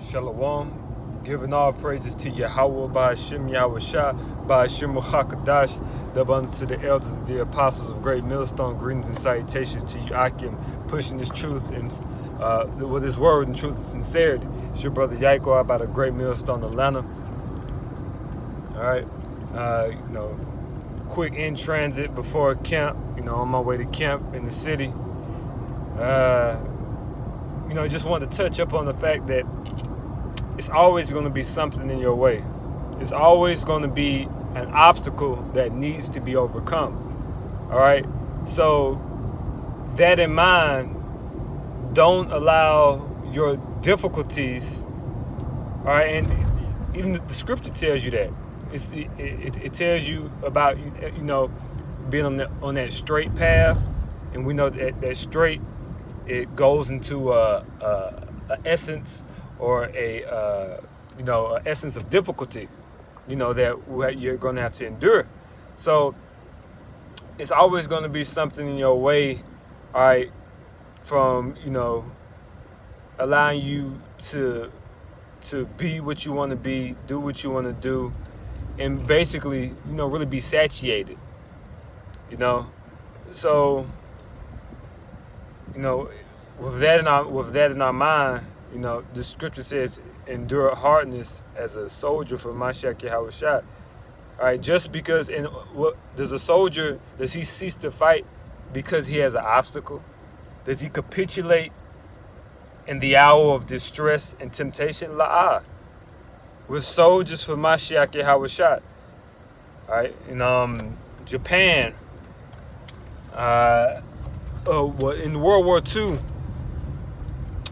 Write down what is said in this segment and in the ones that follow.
Shalom, giving all praises to Yahweh, Ba'ashem Yahushua, Ba'ashem Hakadash, the abundance to the elders, the apostles of Great Millstone, greetings and salutations to you, Akim, pushing this truth and with his word and truth and sincerity. It's your brother Yaiko about a Great Millstone, Atlanta. All right, quick in transit before camp, on my way to camp in the city. Just wanted to touch up on the fact that it's always going to be something in your way. It's always going to be an obstacle that needs to be overcome. All right. So that in mind, don't allow your difficulties. All right. And even the scripture tells you that. It tells you about, being on that straight path. And we know that straight, it goes into a essence or a essence of difficulty, that you're going to have to endure. So it's always going to be something in your way, all right, from, allowing you to be what you want to be, do what you want to do, and basically, really be satiated, So, with that in our mind, the scripture says, endure hardness as a soldier for Mashiach Yahushua. All right, just because does a soldier, does he cease to fight because he has an obstacle? Does he capitulate in the hour of distress and temptation? La'ah. We're soldiers for Mashiach Yahushua. All right, in Japan, in World War II,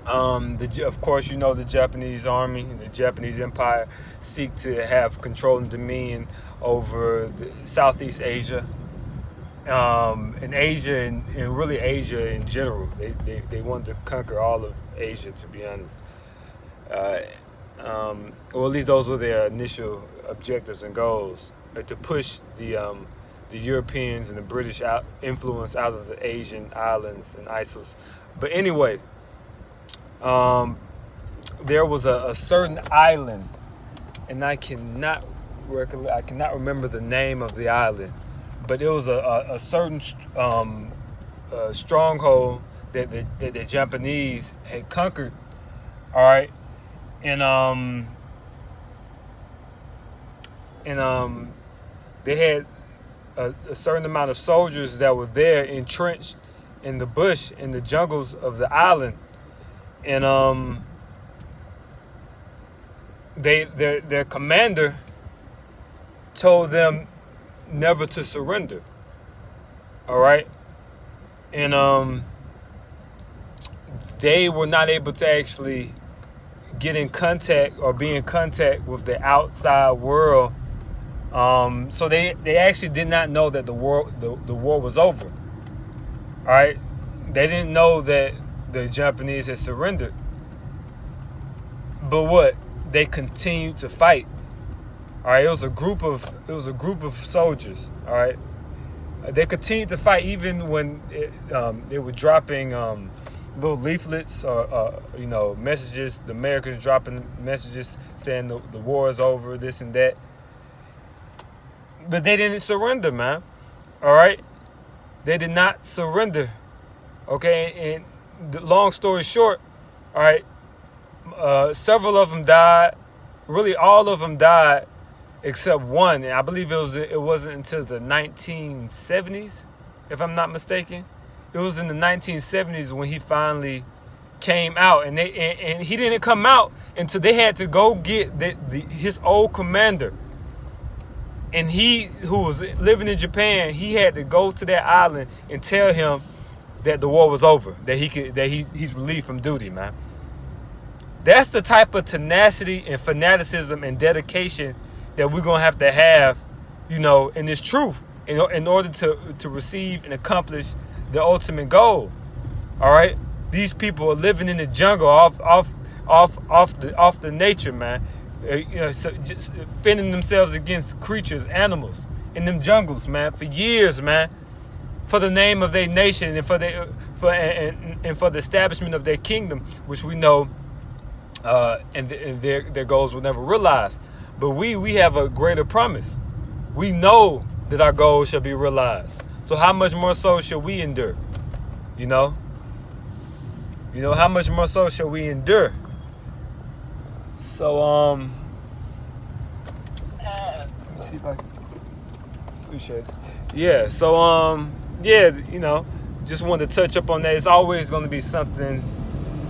of course, the Japanese army and the Japanese empire seek to have control and dominion over Southeast Asia, and Asia and really Asia in general. They want to conquer all of Asia, to be honest. Or at least those were their initial objectives and goals, to push the Europeans and the British influence out of the Asian islands and isles. But anyway, there was a certain island, and I cannot remember the name of the island, but it was a certain stronghold that the Japanese had conquered. All right, and they had a certain amount of soldiers that were there entrenched in the bush, in the jungles of the island. And their commander told them never to surrender. All right, and they were not able to actually get in contact or be in contact with the outside world. So they actually did not know that the war was over. All right, they didn't know that the Japanese had surrendered. But what? They continued to fight. All right, it was a group of soldiers. All right, they continued to fight even when they were dropping little leaflets or messages. The Americans dropping messages saying the war is over, this and that. But they didn't surrender, man. All right, they did not surrender. Okay, and the long story short, all right, several of them died. Really, all of them died except one. And I believe it wasn't until the 1970s, if I'm not mistaken. It was in the 1970s when he finally came out, and he didn't come out until they had to go get his old commander. And he, who was living in Japan, he had to go to that island and tell him that the war was over, that he's relieved from duty, man. That's the type of tenacity and fanaticism and dedication that we're gonna have, in this truth, in order to receive and accomplish the ultimate goal. All right, these people are living in the jungle, off the nature, man. So just fending themselves against creatures, animals in them jungles, man, for years, man. For the name of their nation and for the establishment of their kingdom, which we know and their goals were never realized. But we have a greater promise. We know that our goals shall be realized. So how much more so shall we endure? You know? How much more so shall we endure? So, let me see if I can appreciate it. Yeah, so, just wanted to touch up on that. It's always going to be something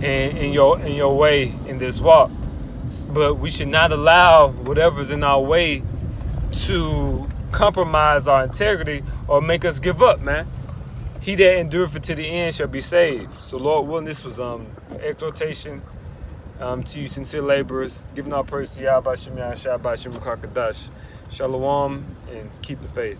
in your way in this walk. But we should not allow whatever's in our way to compromise our integrity or make us give up, man. He that endureth to the end shall be saved. So, Lord willing, this was exhortation to you sincere laborers, giving our praise to Yahweh Shem Yahshua Shem Kakadash. Shalom, and keep the faith.